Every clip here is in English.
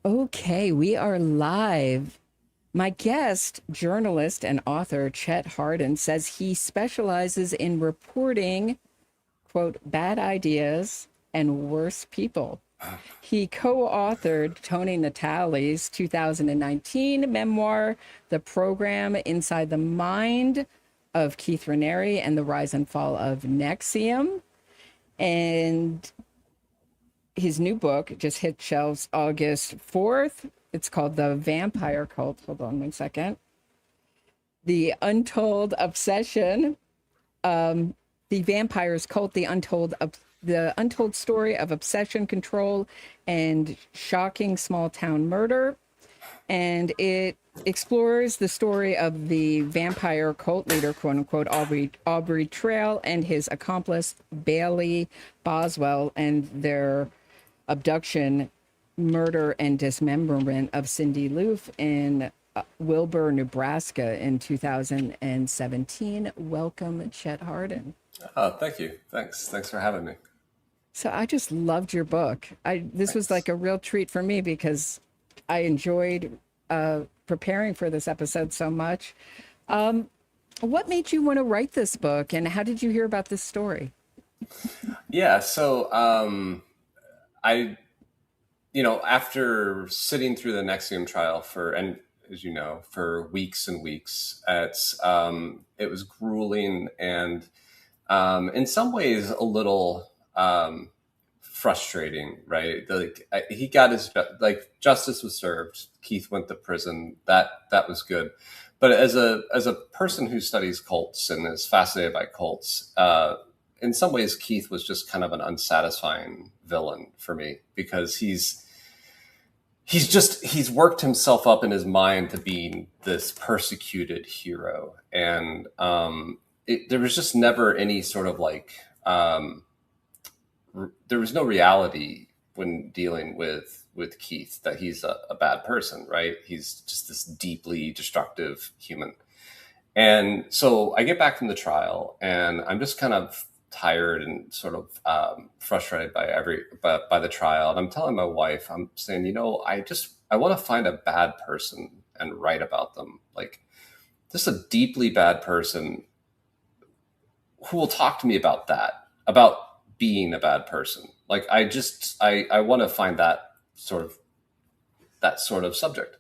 Okay, we are live. My guest, journalist and author Chet Hardin, says he specializes in reporting, quote, bad ideas and worse people. He co authored Toni Natalie's 2019 memoir, The Program Inside the Mind of Keith Raniere and the Rise and Fall of NXIVM. And his new book just hit shelves August 4th. It's called The Vampire Cult. Hold on one second. The Untold Obsession, The Vampire's Cult, the untold story of obsession, control, and shocking small town murder. And it explores the story of the vampire cult leader, quote unquote, Aubrey Trail, and his accomplice, Bailey Boswell, and their abduction, murder, and dismemberment of Sydney Loofe in Wilbur, Nebraska in 2017. Welcome, Chet Hardin. Oh, thank you. Thanks for having me. So I just loved your book. This was Thanks. like a real treat for me because I enjoyed preparing for this episode so much. What made you want to write this book, and how did you hear about this story? Yeah, so I, after sitting through the NXIVM trial and as you know, for weeks and weeks, it was grueling and in some ways a little frustrating, right? He got his justice was served. Keith went to prison. That was good. But as a person who studies cults and is fascinated by cults, in some ways Keith was just kind of an unsatisfying villain for me because he's worked himself up in his mind to being this persecuted hero, and there was just never any sort of there was no reality when dealing with Keith that he's a bad person, right? He's just this deeply destructive human. And so I get back from the trial and I'm just kind of tired and sort of frustrated by the trial. And I'm telling my wife, I'm saying, I want to find a bad person and write about them. Like, just a deeply bad person who will talk to me about that, about being a bad person. Like, I want to find that sort of subject.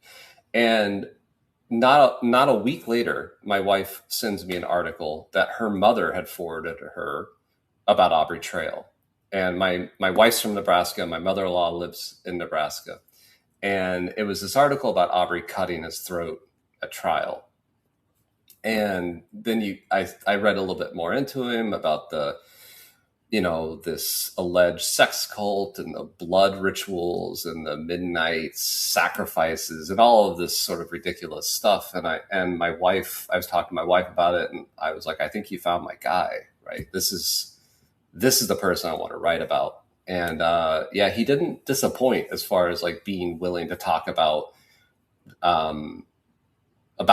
And not a week later, my wife sends me an article that her mother had forwarded to her about Aubrey Trail. And my wife's from Nebraska. My mother-in-law lives in Nebraska. And it was this article about Aubrey cutting his throat at trial. And then I read a little bit more into him about this alleged sex cult and the blood rituals and the midnight sacrifices and all of this sort of ridiculous stuff. And my wife, I was talking to my wife about it, and I was like, I think you found my guy, right? This is the person I want to write about. And yeah, he didn't disappoint as far as like being willing to talk about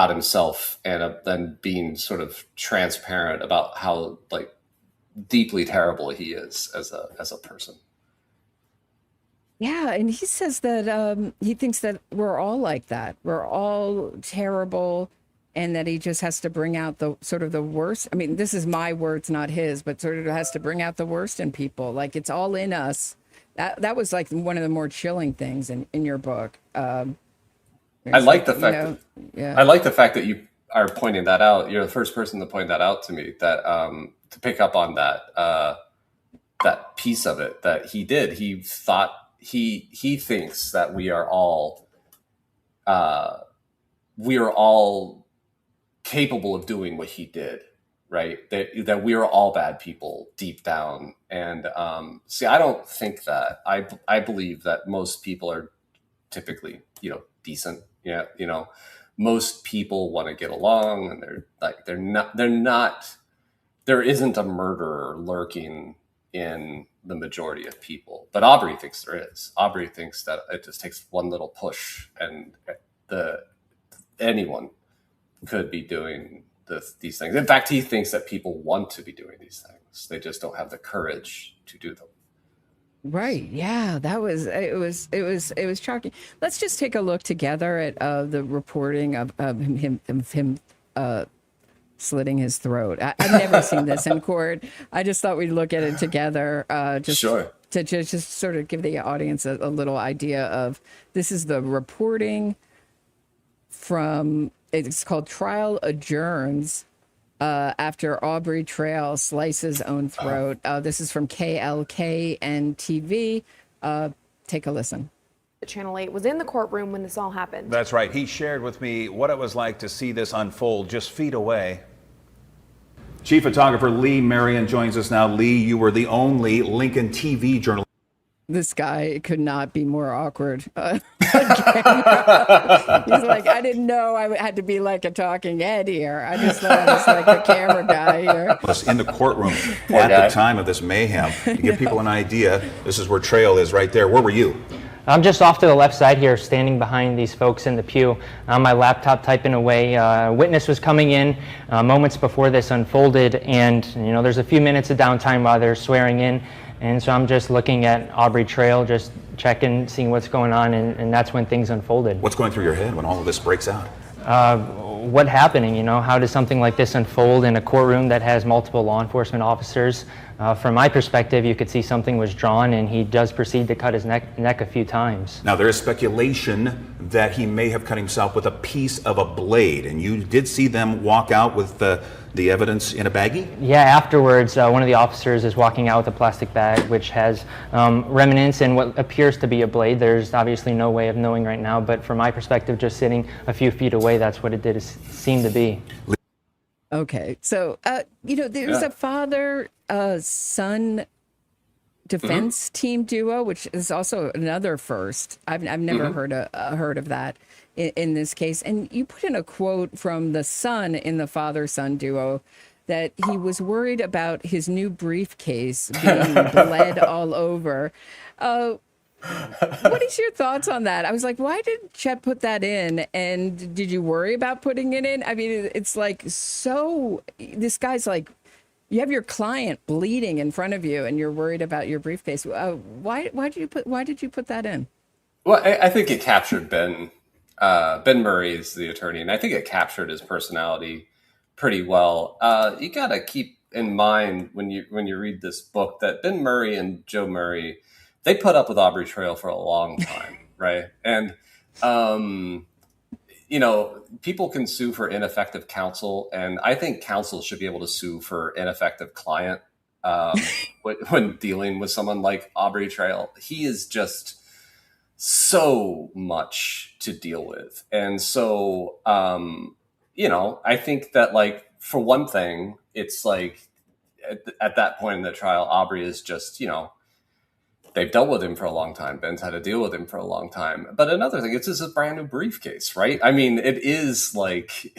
himself, and then being sort of transparent about how like deeply terrible he is as a person. Yeah, and he says that he thinks that we're all like that. We're all terrible, and that he just has to bring out the sort of the worst. I mean, this is my words, not his, but sort of has to bring out the worst in people. Like it's all in us. That was like one of the more chilling things in your book. I It's like like, the fact that yeah. I like the fact that you are pointing that out. You're the first person to point that out to me. That to pick up on that piece of it that he did. He thought he thinks that uh, we are all capable of doing what he did, right? That we are all bad people deep down. And see, I don't think that. I believe that most people are typically, decent. Yeah, most people want to get along, and they're not. There isn't a murderer lurking in the majority of people, but Aubrey thinks there is. Aubrey thinks that it just takes one little push, and the anyone could be doing these things. In fact, he thinks that people want to be doing these things. They just don't have the courage to do them. Right. Yeah, it was shocking. Let's just take a look together at the reporting of him slitting his throat. I've never seen this in court. I just thought we'd look at it together, just Sure. to just sort of give the audience a little idea of this is the reporting from. It's called Trial Adjourns. After Aubrey Trail slices own throat. This is from KLK and TV. Take a listen. Channel 8 was in the courtroom when this all happened. That's right. He shared with me what it was like to see this unfold just feet away. Chief photographer Lee Marion joins us now. Lee, you were the only Lincoln TV journalist. This guy could not be more awkward. He's like, I didn't know I had to be like a talking head here. I just thought I was like a camera guy here. In the courtroom at the time of this mayhem. To give people an idea, this is where Trail is right there. Where were you? I'm just off to the left side here, standing behind these folks in the pew, on my laptop typing away. Witness was coming in moments before this unfolded, and there's a few minutes of downtime while they're swearing in, and so I'm just looking at Aubrey Trail, just checking, seeing what's going on, and that's when things unfolded. What's going through your head when all of this breaks out? What happening? How does something like this unfold in a courtroom that has multiple law enforcement officers? From my perspective, you could see something was drawn, and he does proceed to cut his neck a few times. Now, there is speculation that he may have cut himself with a piece of a blade, and you did see them walk out with the evidence in a baggie? Yeah, afterwards, one of the officers is walking out with a plastic bag, which has remnants and what appears to be a blade. There's obviously no way of knowing right now, but from my perspective, just sitting a few feet away, that's what it did seem to be. Okay, so there's a father-son defense team duo, which is also another first. I've never heard of that in this case. And you put in a quote from the son in the father-son duo that he was worried about his new briefcase being bled all over. What is your thoughts on that? I was like, why did Chet put that in? And did you worry about putting it in? I mean, it's like, so this guy's like, you have your client bleeding in front of you and you're worried about your briefcase. Why did you put that in? Well, I think it captured Ben. Ben Murray is the attorney, and I think it captured his personality pretty well. You got to keep in mind when you read this book that Ben Murray and Joe Murray, they put up with Aubrey Trail for a long time, right? And, people can sue for ineffective counsel, and I think counsel should be able to sue for ineffective client when dealing with someone like Aubrey Trail. He is just so much to deal with. And so, I think that, like, for one thing, it's like at that point in the trial, Aubrey is just, they've dealt with him for a long time. Ben's had to deal with him for a long time. But another thing, it's just a brand new briefcase, right? I mean, it is like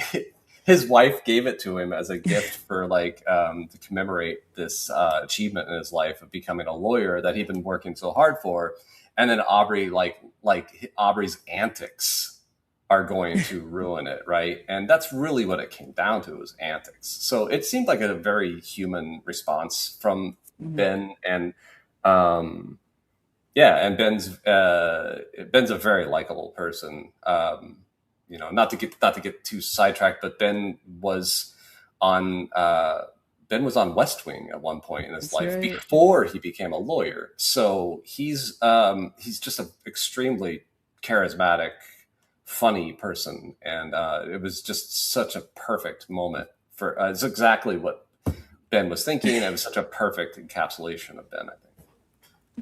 his wife gave it to him as a gift for to commemorate this achievement in his life of becoming a lawyer that he'd been working so hard for. And then Aubrey, like Aubrey's antics are going to ruin it, right? And that's really what it came down to, was antics. So it seemed like a very human response from Ben, and and Ben's a very likable person. Not to get too sidetracked, but Ben was on West Wing at one point in his life before he became a lawyer. So he's just an extremely charismatic, funny person, and it was just such a perfect moment for. It's exactly what Ben was thinking. It was such a perfect encapsulation of Ben, I think.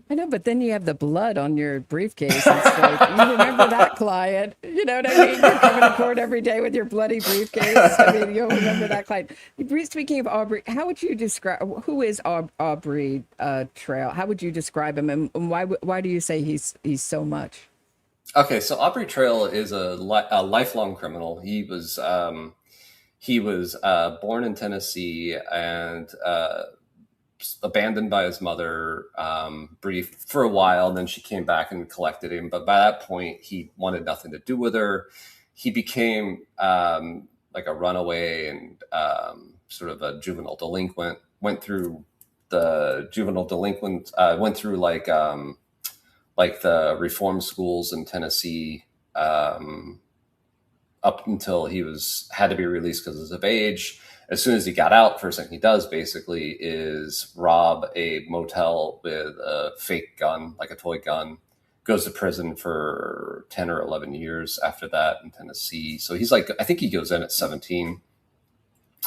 I know, but then you have the blood on your briefcase. It's like, you remember that client. You know what I mean? You're coming to court every day with your bloody briefcase. I mean, you'll remember that client. Speaking of Aubrey, how would you describe, who is Aubrey Trail? How would you describe him, and why do you say he's so much? Okay, so Aubrey Trail is a lifelong criminal. He was born in Tennessee and abandoned by his mother brief for a while. Then she came back and collected him. But by that point, he wanted nothing to do with her. He became like a runaway and sort of a juvenile delinquent, went through the juvenile delinquent, went through like the reform schools in Tennessee, up until he had to be released because of age. As soon as he got out, first thing he does basically is rob a motel with a fake gun, like a toy gun, goes to prison for 10 or 11 years after that in Tennessee. So he's like, I think he goes in at 17.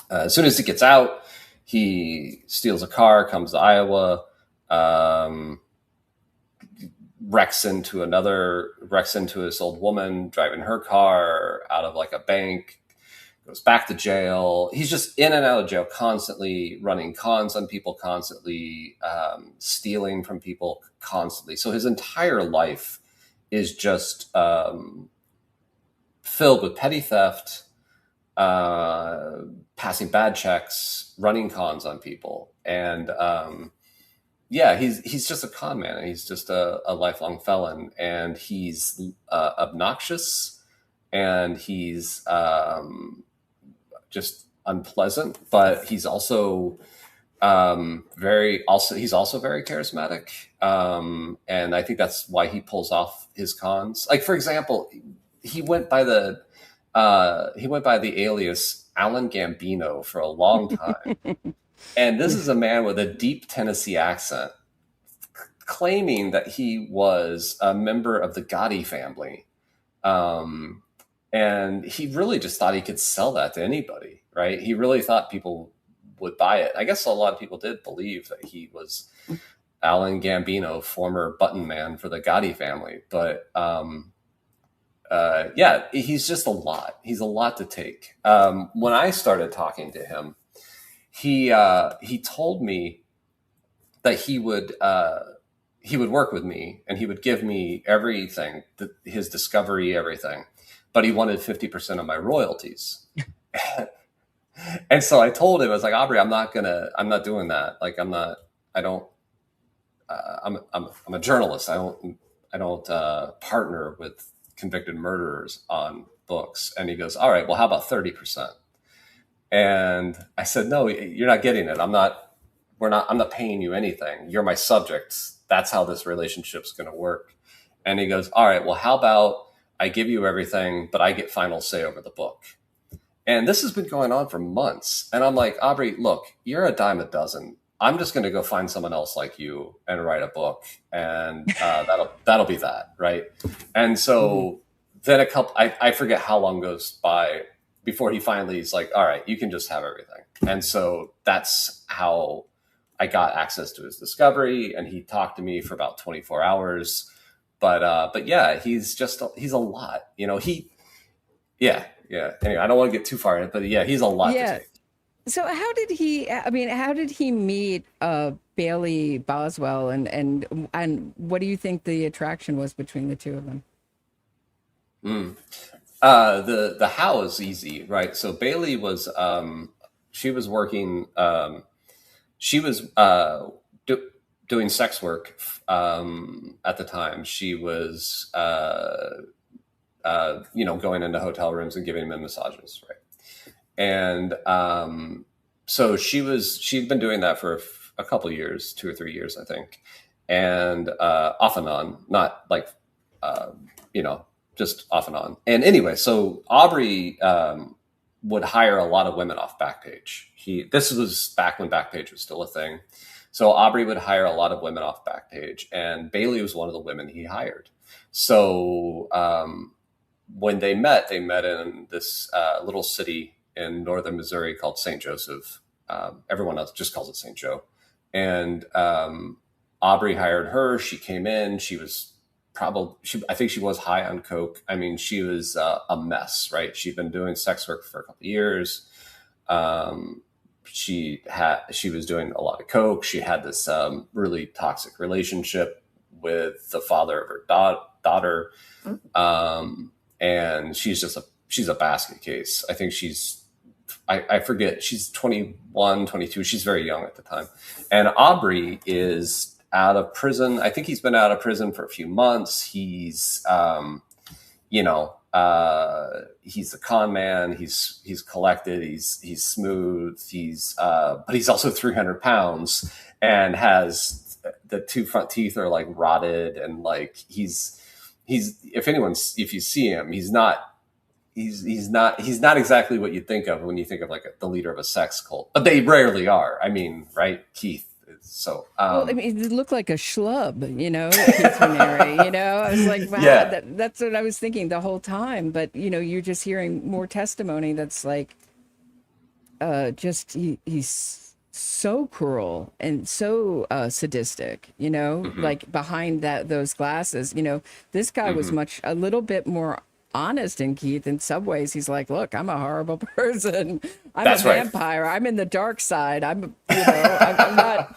As soon as he gets out, he steals a car, comes to Iowa, wrecks into this old woman driving her car out of like a bank, goes back to jail. He's just in and out of jail constantly, running cons on people constantly, stealing from people constantly. So his entire life is just filled with petty theft, passing bad checks, running cons on people. And he's just a con man, and he's just a lifelong felon, and he's obnoxious, and he's just unpleasant, but he's also very charismatic, and I think that's why he pulls off his cons. Like, for example, he went by the alias Alan Gambino for a long time. And this is a man with a deep Tennessee accent claiming that he was a member of the Gotti family. And he really just thought he could sell that to anybody, right? He really thought people would buy it. I guess a lot of people did believe that he was Alan Gambino, former button man for the Gotti family. But he's just a lot. He's a lot to take. When I started talking to him, he told me that he would work with me and he would give me everything, his discovery, everything, but he wanted 50% of my royalties. And so I told him, I was like, Aubrey, I'm not doing that. Like, I'm a journalist. I don't partner with convicted murderers on books. And he goes, all right, well, how about 30%? And I said, no, you're not getting it. I'm not paying you anything. You're my subject. That's how this relationship's going to work. And he goes, all right, well, how about I give you everything, but I get final say over the book. And this has been going on for months. And I'm like, Aubrey, look, you're a dime a dozen. I'm just going to go find someone else like you and write a book. And that'll be that. Right. And so then I forget how long goes by before he finally is like, all right, you can just have everything. And so that's how I got access to his discovery, and he talked to me for about 24 hours. But yeah, he's a lot, Anyway, I don't want to get too far in it, but yeah, he's a lot to take. So how did he meet Bailey Boswell, and what do you think the attraction was between the two of them? The how is easy, right? So Bailey was, she was working, she was doing sex work at the time. She was, going into hotel rooms and giving them massages, right? And so she'd been doing that for a couple of years, 2 or 3 years, I think, and off and on, not like, just off and on. And anyway, so Aubrey would hire a lot of women off Backpage. This was back when Backpage was still a thing. So Aubrey would hire a lot of women off Backpage, and Bailey was one of the women he hired. So when they met in this little city in northern Missouri called St. Joseph. Everyone else just calls it St. Joe. And Aubrey hired her. She came in. She was I think she was high on coke. I mean, she was a mess, right? She'd been doing sex work for a couple of years. She was doing a lot of coke. She had this really toxic relationship with the father of her daughter. And she's a basket case. I think I forget, she's 21, 22. She's very young at the time. And Aubrey is out of prison. I think he's been out of prison for a few months. He's, he's a con man. He's collected. He's smooth. But he's also 300 pounds. and has the two front teeth are like rotted, and like he's if you see him, he's not exactly what you think of when you think of like the leader of a sex cult, but they rarely are. I mean, right, Keith? So, well, I mean, it looked like a schlub, Keith Raniere, I was like, wow, yeah. that's what I was thinking the whole time. But, you're just hearing more testimony that's like, he's so cruel and so sadistic, like behind those glasses, this guy was a little bit more honest in Keith. In some ways, he's like, look, I'm a horrible person. I'm That's a vampire. Right. I'm in the dark side. I'm not.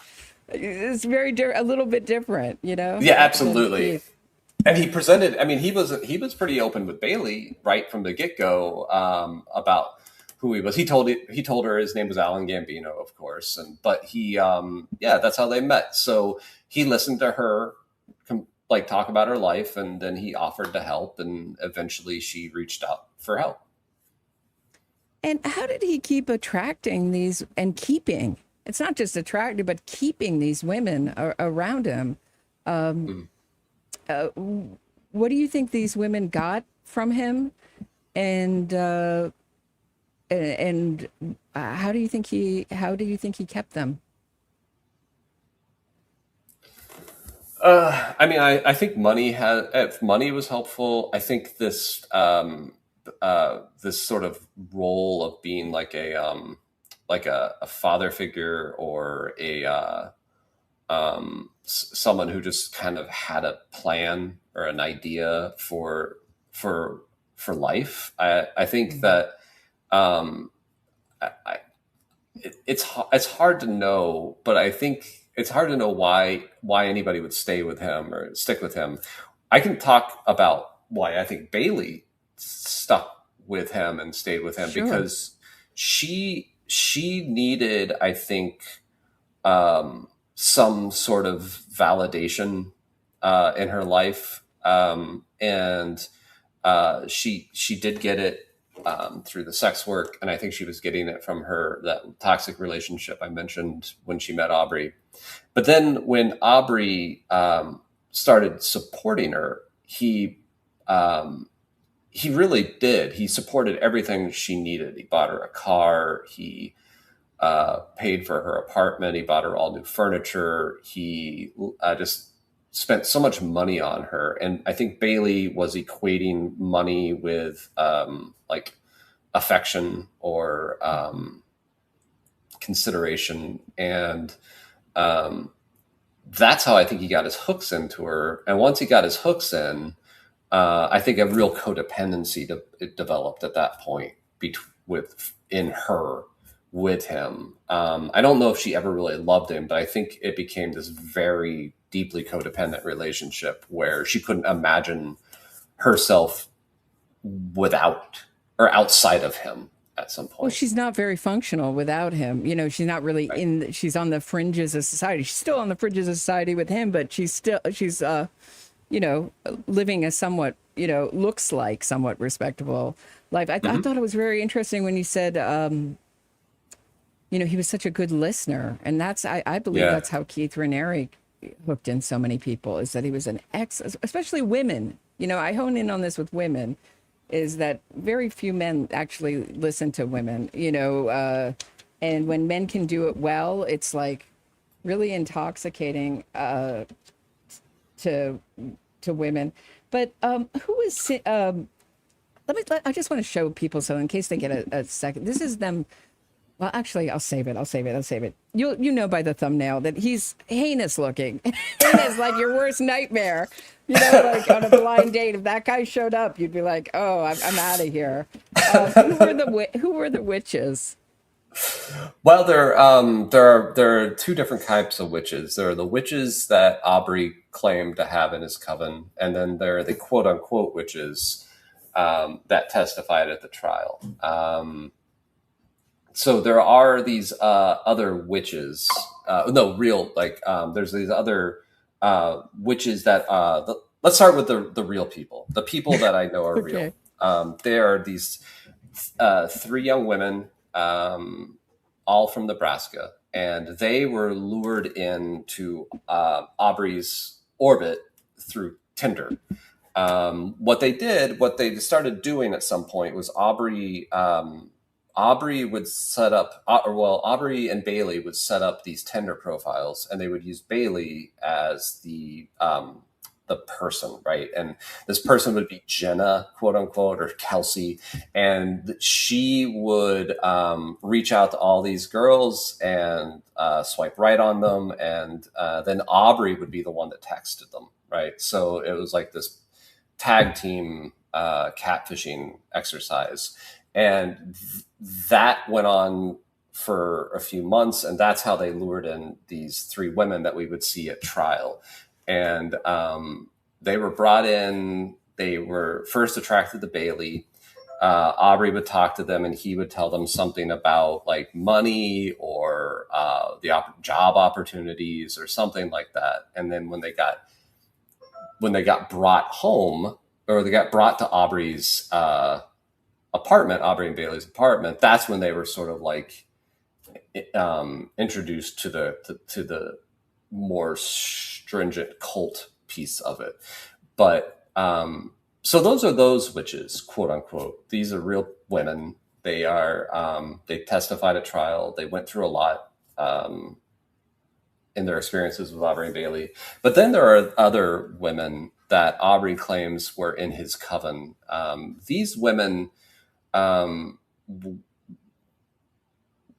It's a little bit different, Yeah, absolutely. And he presented. I mean, he was pretty open with Bailey right from the get-go about who he was. He told her his name was Alan Gambino, of course, but he that's how they met. So he listened to her like talk about her life, and then he offered to help, and eventually she reached out for help. And how did he keep attracting these and keeping? It's not just attracting, but keeping these women around him. What do you think these women got from him, and how do you think he kept them? I mean, I think money was helpful. I think this this sort of role of being like a father figure, or someone who just kind of had a plan or an idea for life. I think that it's hard to know, but I think it's hard to know why anybody would stay with him or stick with him. I can talk about why I think Bailey stuck with him and stayed with him. Sure. Because she needed, I think, some sort of validation in her life, and she did get it through the sex work, and I think she was getting it from that toxic relationship I mentioned when she met Aubrey. But then when Aubrey started supporting her, he really did. He supported everything she needed. He bought her a car. He paid for her apartment. He bought her all new furniture. He just spent so much money on her. And I think Bailey was equating money with like affection or consideration. And that's how I think he got his hooks into her. And once he got his hooks in, I think a real codependency developed at that point in her with him. I don't know if she ever really loved him, but I think it became this very deeply codependent relationship where she couldn't imagine herself without or outside of him at some point. Well, she's not very functional without him. She's not really right. She's on the fringes of society. She's still on the fringes of society with him, but she's living a somewhat, looks like somewhat respectable life. I thought it was very interesting when you said, he was such a good listener. And I believe that's how Keith Raniere hooked in so many people, is that he was especially women. I hone in on this with women, is that very few men actually listen to women, and when men can do it well, it's like really intoxicating to women. But who is I just want to show people, so in case they get a second, this is them. Well, actually, I'll save it. You know by the thumbnail that he's heinous looking. Heinous, like your worst nightmare. Like on a blind date, if that guy showed up, you'd be like, oh, I'm out of here. Who were the witches? Well, there are two different types of witches. There are the witches that Aubrey claimed to have in his coven, and then there are the quote unquote witches that testified at the trial. So there are these other witches. There's these other witches that. Let's start with the real people. The people that I know are okay. real. There are these three young women, all from Nebraska, and they were lured into Aubrey's orbit through Tinder. What they started doing at some point was Aubrey would set up, Aubrey and Bailey would set up these Tinder profiles, and they would use Bailey as the person, right? And this person would be Jenna, quote unquote, or Kelsey, and she would reach out to all these girls and swipe right on them, and then Aubrey would be the one that texted them, right? So it was like this tag team catfishing exercise, and that went on for a few months, and that's how they lured in these three women that we would see at trial. And they were brought in. They were first attracted to Bailey. Aubrey would talk to them, and he would tell them something about like money or job opportunities or something like that. And then when they got brought home, or they got brought to Aubrey's apartment, Aubrey and Bailey's apartment, that's when they were sort of like introduced to the more stringent cult piece of it. But so those are those witches, quote unquote. These are real women. They are they testified at trial. They went through a lot in their experiences with Aubrey and Bailey. But then there are other women that Aubrey claims were in his coven. These women,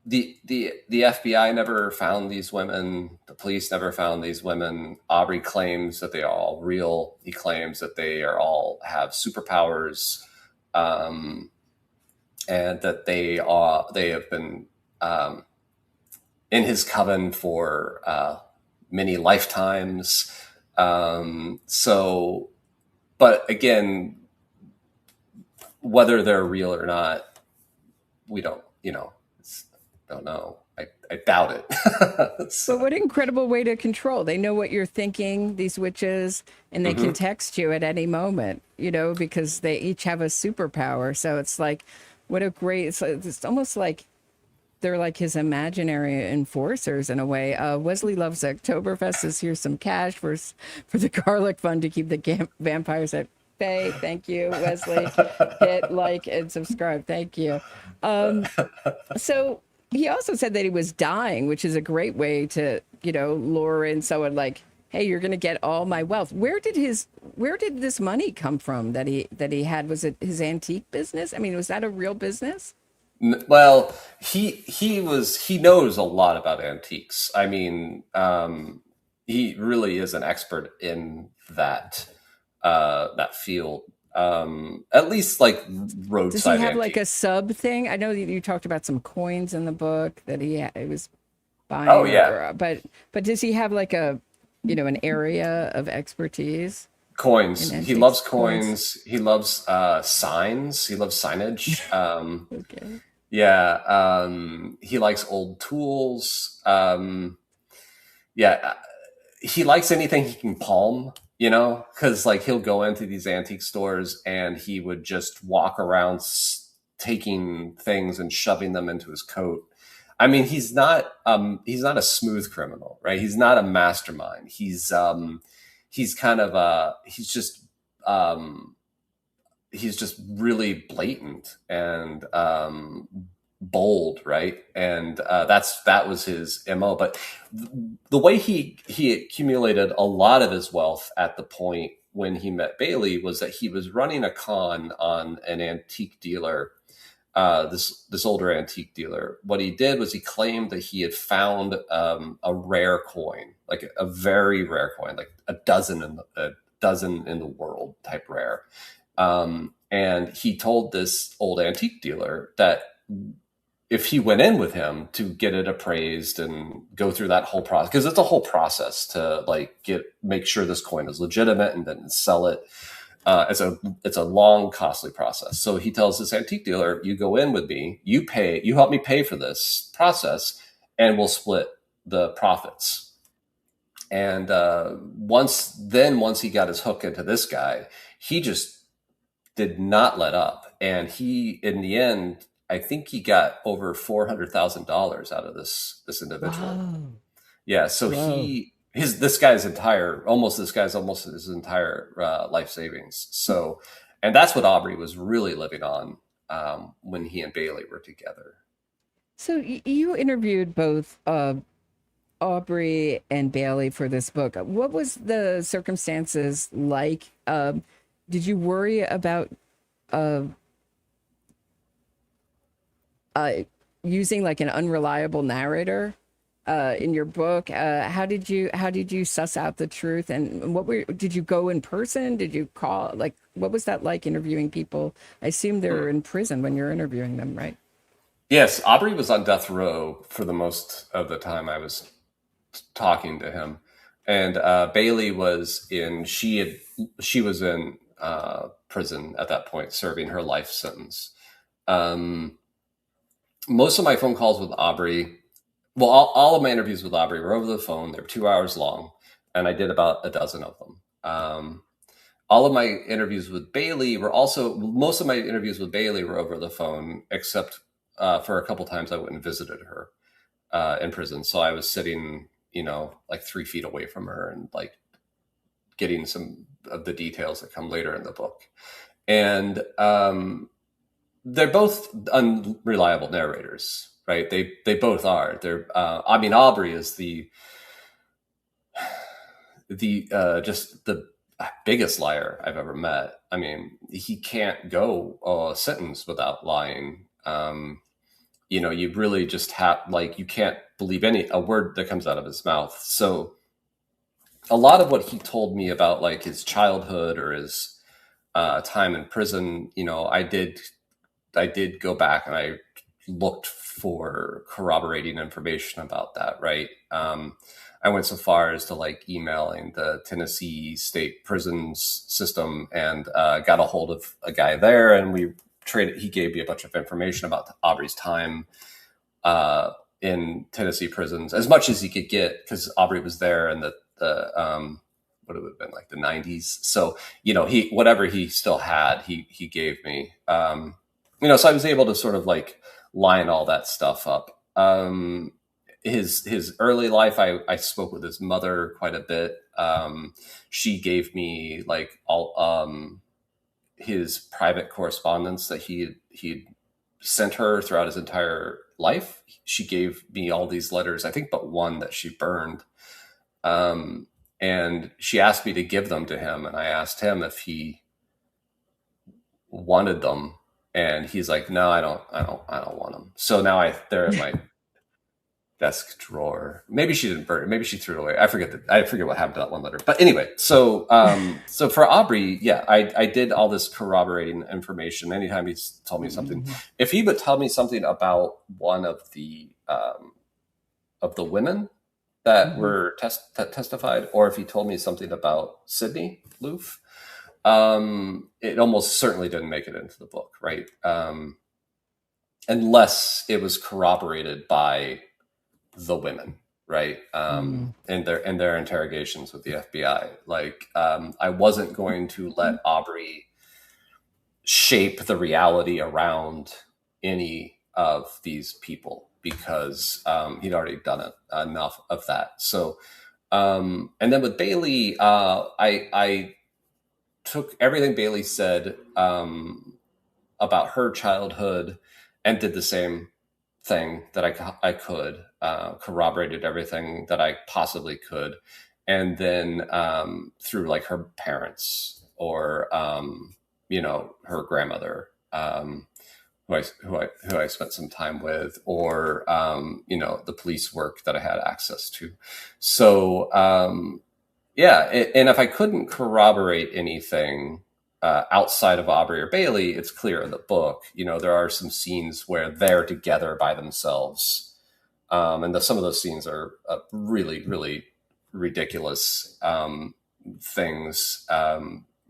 the FBI never found these women. The police never found these women. Aubrey claims that they are all real. He claims that they are all have superpowers, and that they have been in his coven for many lifetimes. So, but again, whether they're real or not, we don't know. I doubt it. So what an incredible way to control. They know what you're thinking, these witches, and they can text you at any moment, because they each have a superpower. So it's like, what a great, it's almost like they're like his imaginary enforcers in a way. Wesley loves Octoberfest. Says, here's some cash for the garlic fund to keep the vampires at bay. Thank you, Wesley. Hit like and subscribe. Thank you. So he also said that he was dying, which is a great way to, lure in someone like, hey, you're going to get all my wealth. Where did this money come from that he had? Was it his antique business? I mean, was that a real business? Well, he knows a lot about antiques. I mean, he really is an expert in that field. At least like roadside. Does he have antique. like a sub thing? I know you talked about some coins in the book that he was buying. Oh yeah. But does he have like a, an area of expertise? Coins. He loves coins. He loves signs. He loves signage. Okay. Yeah. He likes old tools. Yeah. He likes anything he can palm, because like he'll go into these antique stores and he would just walk around taking things and shoving them into his coat. I mean, he's not a smooth criminal, right? He's not a mastermind. He's kind of he's just really blatant and bold, right? And that was his MO. But the way he accumulated a lot of his wealth at the point when he met Bailey was that he was running a con on an antique dealer, this older antique dealer. What he did was he claimed that he had found a rare coin, like a very rare coin, like a dozen in the world type rare. And he told this old antique dealer that if he went in with him to get it appraised and go through that whole process, because it's a whole process to make sure this coin is legitimate and then sell it. It's a long, costly process. So he tells this antique dealer, you go in with me, you help me pay for this process, and we'll split the profits. And once he got his hook into this guy, he just did not let up. And he, in the end, I think he got over $400,000 out of this individual. Wow. Yeah, so Whoa. this guy's almost his entire life savings. So, and that's what Aubrey was really living on when he and Bailey were together. So you interviewed both Aubrey and Bailey for this book. What was the circumstances like? Did you worry about using like an unreliable narrator in your book? How did you suss out the truth? And did you go in person? Did you call? Like, what was that like interviewing people? I assume they're in prison when you're interviewing them, right? Yes, Aubrey was on death row for the most of the time I was talking to him, and Bailey was in. She was in prison at that point, serving her life sentence. Most of my phone calls with Aubrey, well, all of my interviews with Aubrey were over the phone. They were 2 hours long, and I did about a dozen of them. All of my interviews with Bailey most of my interviews with Bailey were over the phone, except for a couple times I went and visited her in prison. So I was sitting, like 3 feet away from her and like getting some of the details that come later in the book. And they're both unreliable narrators, right? They both are. Aubrey is the just the biggest liar I've ever met. I mean, he can't go a sentence without lying. You really just you can't believe a word that comes out of his mouth. So a lot of what he told me about like his childhood or his time in prison, I did go back and I looked for corroborating information about that. Right. I went so far as to like emailing the Tennessee state prisons system and got a hold of a guy there, and we traded. He gave me a bunch of information about Aubrey's time in Tennessee prisons, as much as he could get, because Aubrey was there in the what it would have been like the 90s. So whatever he still had, he gave me. So I was able to sort of like line all that stuff up. His early life, I spoke with his mother quite a bit. She gave me like all his private correspondence that he'd sent her throughout his entire life. She gave me all these letters, I think but one that she burned. And she asked me to give them to him, and I asked him if he wanted them, and he's like, "No, I don't want them." So now they're in my desk drawer. Maybe she didn't burn it. Maybe she threw it away. I forget what happened to that one letter. But anyway, so so for Aubrey, yeah, I did all this corroborating information. Anytime he told me something, if he would tell me something about one of the women that were testified, or if he told me something about Sydney Loofe, it almost certainly didn't make it into the book, right? Unless it was corroborated by the women, right? And their interrogations with the FBI. Like, I wasn't going to let Aubrey shape the reality around any of these people, because he'd already done enough of that. So, and then with Bailey, I took everything Bailey said about her childhood and did the same thing that I could, corroborated everything that I possibly could. And then through like her parents or, her grandmother, who I spent some time with, or, the police work that I had access to. So, and if I couldn't corroborate anything outside of Aubrey or Bailey, it's clear in the book. There are some scenes where they're together by themselves. And some of those scenes are really, really ridiculous things.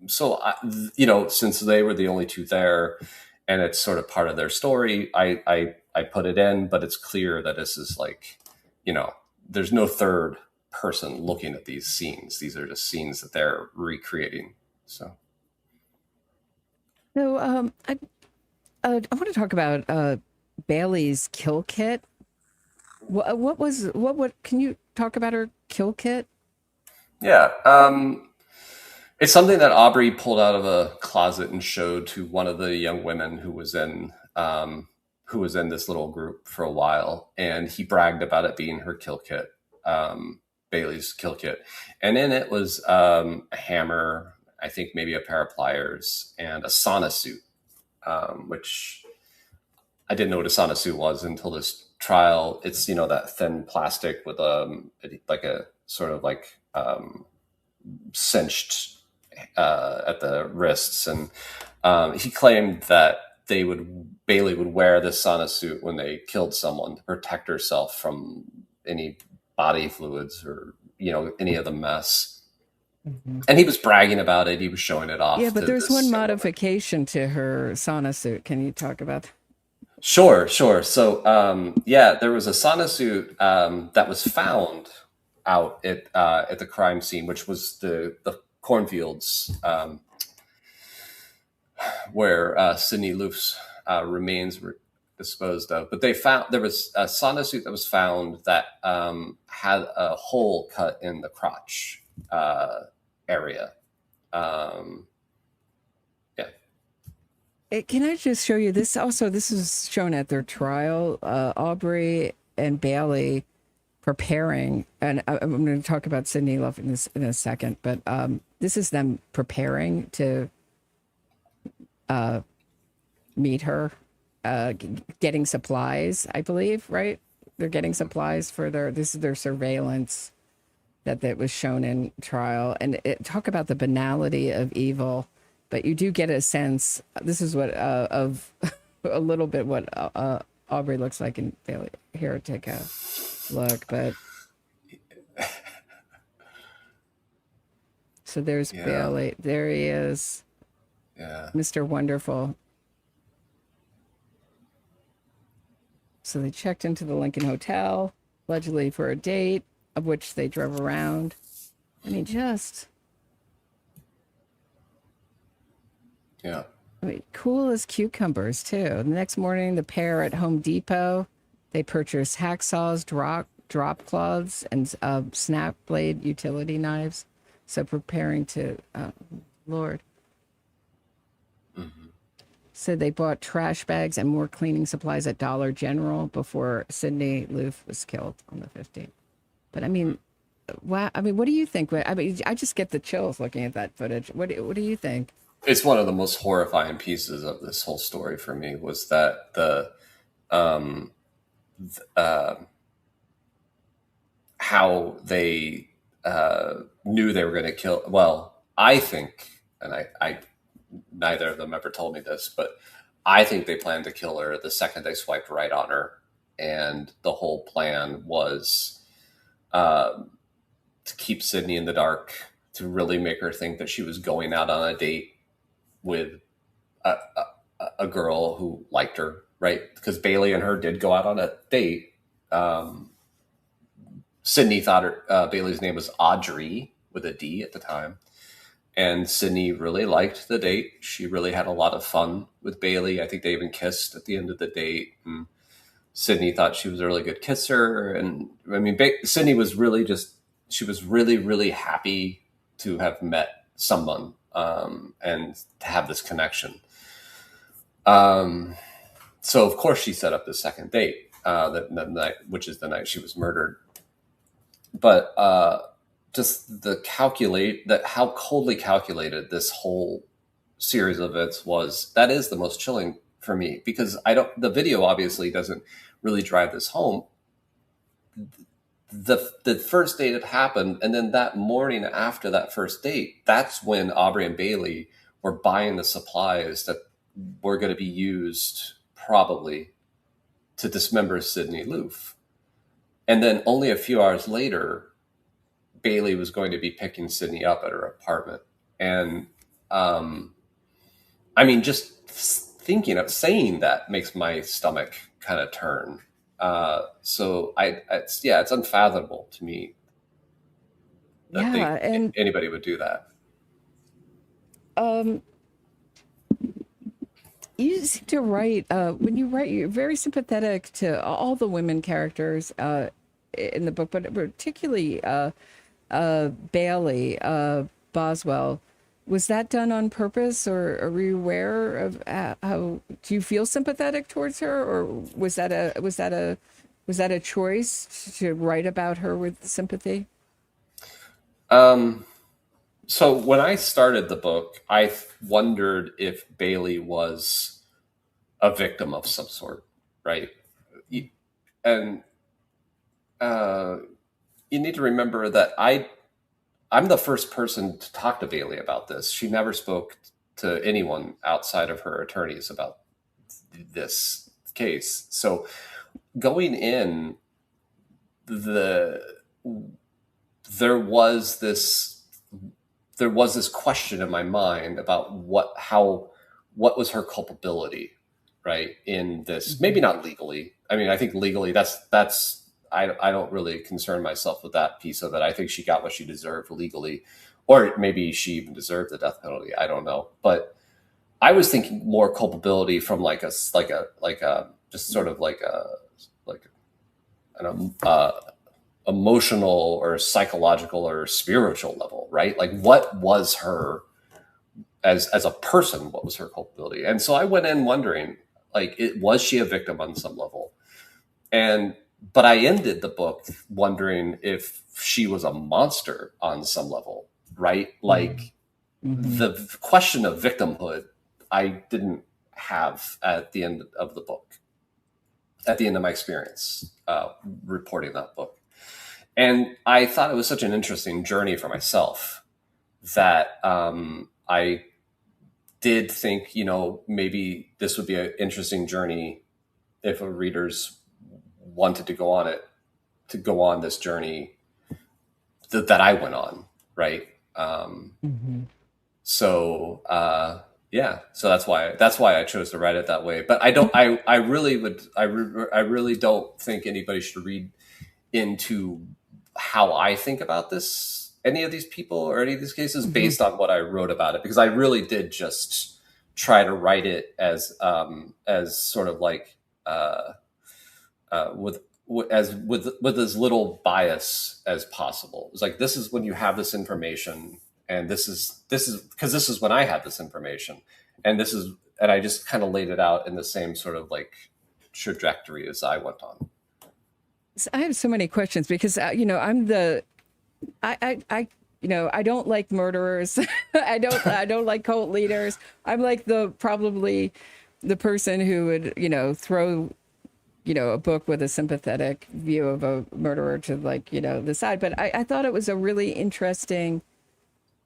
Since they were the only two there, and it's sort of part of their story, I put it in, but it's clear that this is like, there's no third person looking at these scenes. These are just scenes that they're recreating. So I want to talk about Bailey's kill kit. What can you talk about her kill kit? Yeah. It's something that Aubrey pulled out of a closet and showed to one of the young women who was in this little group for a while, and he bragged about it being her kill kit, Bailey's kill kit, and in it was a hammer, I think maybe a pair of pliers, and a sauna suit, which I didn't know what a sauna suit was until this trial. It's that thin plastic with like a sort of like cinched at the wrists, and he claimed that Bailey would wear this sauna suit when they killed someone to protect herself from any body fluids or any of the mess. Mm-hmm. And he was bragging about it. He was showing it off. Yeah, but there's one modification to her sauna suit. Can you talk about that? Sure. So there was a sauna suit that was found out at the crime scene, which was the cornfields where Sydney Loofe's remains were disposed of. But there was a sauna suit that was found that had a hole cut in the crotch area. Can I just show you this? Also, this is shown at their trial. Aubrey and Bailey preparing, and I'm going to talk about Sydney Loofe in a second, but this is them preparing to meet her, getting supplies, I believe, right? They're getting supplies for this is their surveillance that was shown in trial. And talk about the banality of evil, but you do get a sense, this is what, of a little bit what Aubrey looks like in Bailey. Here, take a look, but so there's Bailey. There he is. Yeah. Mr. Wonderful. So they checked into the Lincoln Hotel, allegedly for a date, of which they drove around. I mean, cool as cucumbers, too. The next morning, the pair at Home Depot, they purchased hacksaws, drop cloths, and snap blade utility knives. So preparing to, Lord. Mm-hmm. So they bought trash bags and more cleaning supplies at Dollar General before Sydney Loofe was killed on the 15th. But I mean, wow. I mean, what do you think? I mean, I just get the chills looking at that footage. What do you think? It's one of the most horrifying pieces of this whole story for me was that how they knew they were going to kill. Well, I think, and I neither of them ever told me this, but I think they planned to kill her the second they swiped right on her. And the whole plan was to keep Sydney in the dark, to really make her think that she was going out on a date with a girl who liked her, right? Because Bailey and her did go out on a date. Sydney thought Bailey's name was Audrey with a D at the time. And Sydney really liked the date. She really had a lot of fun with Bailey. I think they even kissed at the end of the date. And Sydney thought she was a really good kisser. And I mean, Sydney was really she was really, really happy to have met someone and to have this connection. So of course she set up the second date, that night, which is the night she was murdered. But just how coldly calculated this whole series of events was, that is the most chilling for me, because the video obviously doesn't really drive this home. The first date had happened, and then that morning after that first date, that's when Aubrey and Bailey were buying the supplies that were going to be used probably to dismember Sydney Loofe. And then only a few hours later, Bailey was going to be picking Sydney up at her apartment. And I mean, just thinking of saying that makes my stomach kind of turn. So it's unfathomable to me that anybody would do that. You seem to write, when you write, you're very sympathetic to all the women characters in the book, but particularly Bailey, Boswell. Was that done on purpose, or are you aware of how? Do you feel sympathetic towards her, or was that a choice to write about her with sympathy? So when I started the book, I wondered if Bailey was a victim of some sort, right? And you need to remember that I'm the first person to talk to Bailey about this. She never spoke to anyone outside of her attorneys about this case. So going in, there was this question in my mind about what was her culpability, right? In this, maybe not legally. I mean, I think legally that's I don't really concern myself with that piece of it. I think she got what she deserved legally, or maybe she even deserved the death penalty. I don't know, but I was thinking more culpability from like a just sort of like an emotional or psychological or spiritual level, right? Like, what was her as a person? What was her culpability? And so I went in wondering, like, was she a victim on some level? But I ended the book wondering if she was a monster on some level, right? Like, the question of victimhood, I didn't have at the end of the book, at the end of my experience reporting that book. And I thought it was such an interesting journey for myself that I did think, maybe this would be an interesting journey if readers wanted to go on this journey that I went on, right? So that's why I chose to write it that way. But I really don't think anybody should read into how I think about any of these people or any of these cases based on what I wrote about it, because I really did just try to write it as sort of like with as little bias as possible. It's like, this is when you have this information, and this is because this is when I had this information, and I just kind of laid it out in the same sort of like trajectory as I went on. I have so many questions because I don't like murderers. I don't like cult leaders. I'm like probably the person who would throw a book with a sympathetic view of a murderer to the side. But I thought it was a really interesting.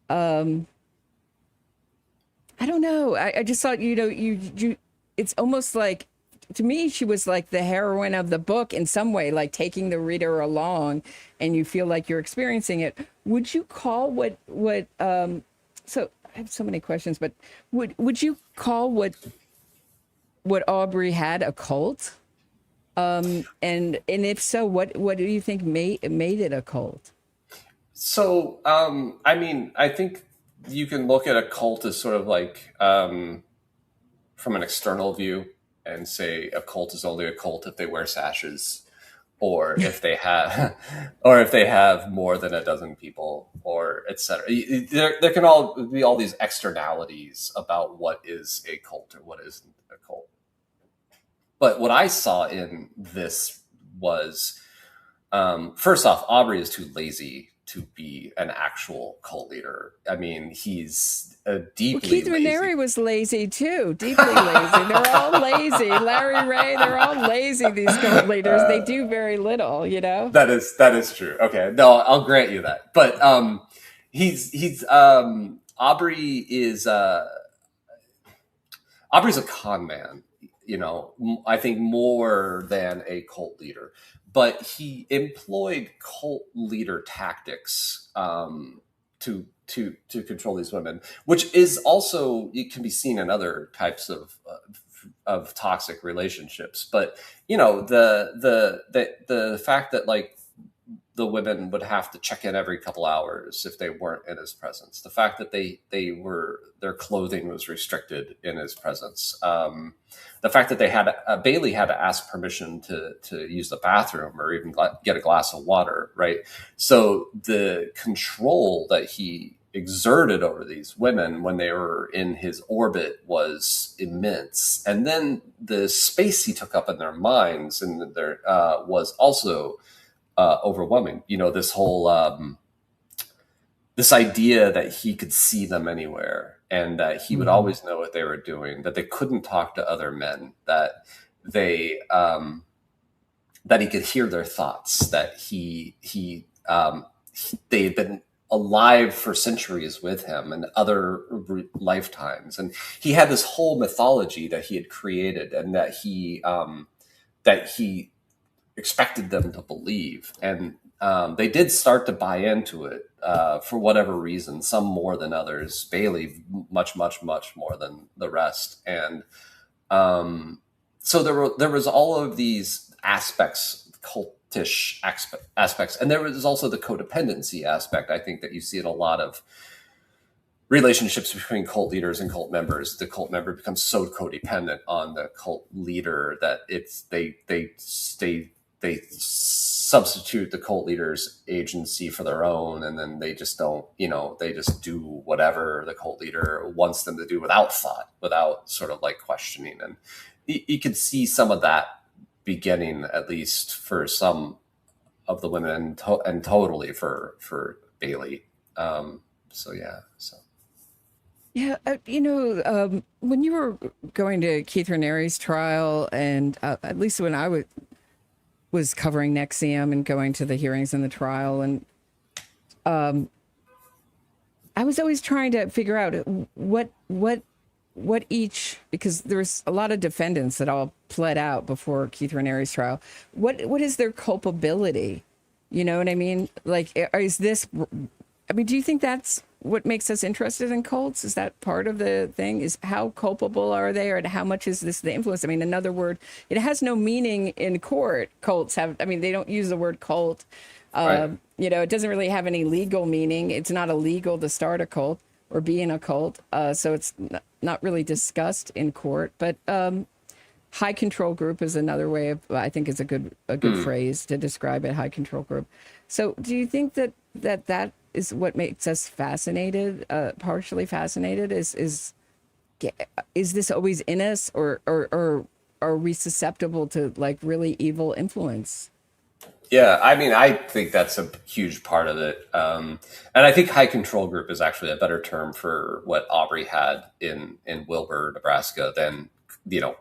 I don't know. I just thought you it's almost like, to me, she was like the heroine of the book in some way, like taking the reader along, and you feel like you're experiencing it. Would you call so I have so many questions, but would you call what Aubrey had a cult? And if so, what do you think made it a cult? So, I mean, I think you can look at a cult as sort of like, from an external view, and say a cult is only a cult if they wear sashes, or if they have more than a dozen people, or etc. There can all be all these externalities about what is a cult or what isn't a cult. But what I saw in this was, first off, Aubrey is too lazy to be an actual cult leader. I mean, he's deeply Keith Raniere was lazy too, deeply lazy. They're all lazy. Larry Ray, they're all lazy, these cult leaders. They do very little, That is true. Okay, no, I'll grant you that. But Aubrey's a con man, I think more than a cult leader. But he employed cult leader tactics to control these women, which is also, it can be seen in other types of toxic relationships. But the fact that, like, the women would have to check in every couple hours if they weren't in his presence. The fact that their clothing was restricted in his presence. The fact that they had Bailey had to ask permission to use the bathroom or even get a glass of water, right? So the control that he exerted over these women when they were in his orbit was immense, and then the space he took up in their minds and their was also overwhelming. You know, this whole this idea that he could see them anywhere, and that he would always know what they were doing, that they couldn't talk to other men, that they that he could hear their thoughts, that they had been alive for centuries with him and other lifetimes, and he had this whole mythology that he had created, and that he expected them to believe, and they did start to buy into it for whatever reason. Some more than others. Bailey much more than the rest, and so there was all of these aspects, cultish aspects, and there was also the codependency aspect. I think that you see in a lot of relationships between cult leaders and cult members. The cult member becomes so codependent on the cult leader that they substitute the cult leader's agency for their own, and then they just don't, they just do whatever the cult leader wants them to do without thought, without sort of like questioning. And you could see some of that beginning, at least for some of the women, and totally for Bailey. Yeah, when you were going to Keith Raniere's trial, and at least when I was covering NXIVM and going to the hearings and the trial, and I was always trying to figure out what each, because there's a lot of defendants that all pled out before Keith Raniere's trial. What is their culpability? You know what I mean? Like, is this? I mean, do you think that's what makes us interested in cults? Is that part of the thing? Is how culpable are they, or how much is this the influence? I mean, another word, it has no meaning in court. Cults have, I mean, they don't use the word cult. Right. It doesn't really have any legal meaning. It's not illegal to start a cult or be in a cult. So it's not really discussed in court. But high control group is another way of, I think is a good phrase to describe it, high control group. So do you think that is what makes us fascinated, partially fascinated? Is this always in us, or are we susceptible to like really evil influence? Yeah, I mean, I think that's a huge part of it. And I think high control group is actually a better term for what Aubrey had in Wilbur, Nebraska, than,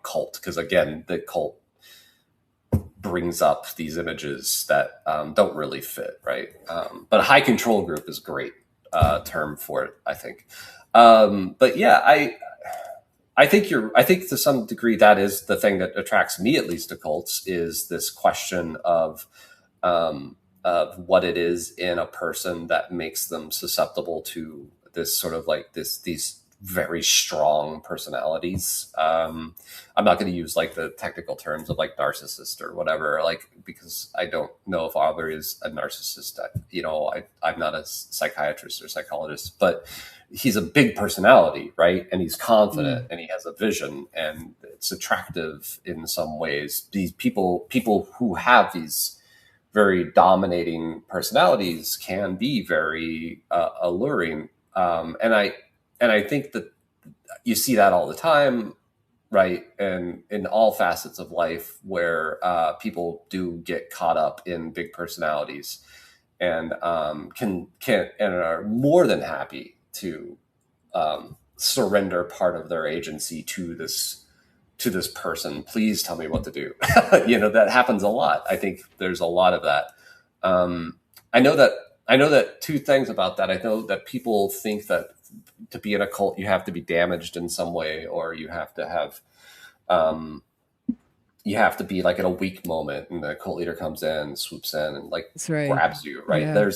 cult. Because again, the cult brings up these images that don't really fit, right? But high control group is a great term for it, I think. But yeah, I think to some degree that is the thing that attracts me, at least, to cults, is this question of what it is in a person that makes them susceptible to this sort of like these very strong personalities. I'm not going to use like the technical terms of like narcissist or whatever, like, because I don't know if Aubrey is a narcissist. I'm not a psychiatrist or psychologist, but he's a big personality, right? And he's confident and he has a vision, and it's attractive in some ways. These people who have these very dominating personalities can be very alluring. And I think that you see that all the time, right? And in all facets of life, where people do get caught up in big personalities, and can and are more than happy to surrender part of their agency to this person. Please tell me what to do. That happens a lot. I think there's a lot of that. I know that two things about that. I know that people think that to be in a cult, you have to be damaged in some way, or you have to have, you have to be like in a weak moment, and the cult leader comes in, swoops in, and like grabs you, right? Yeah.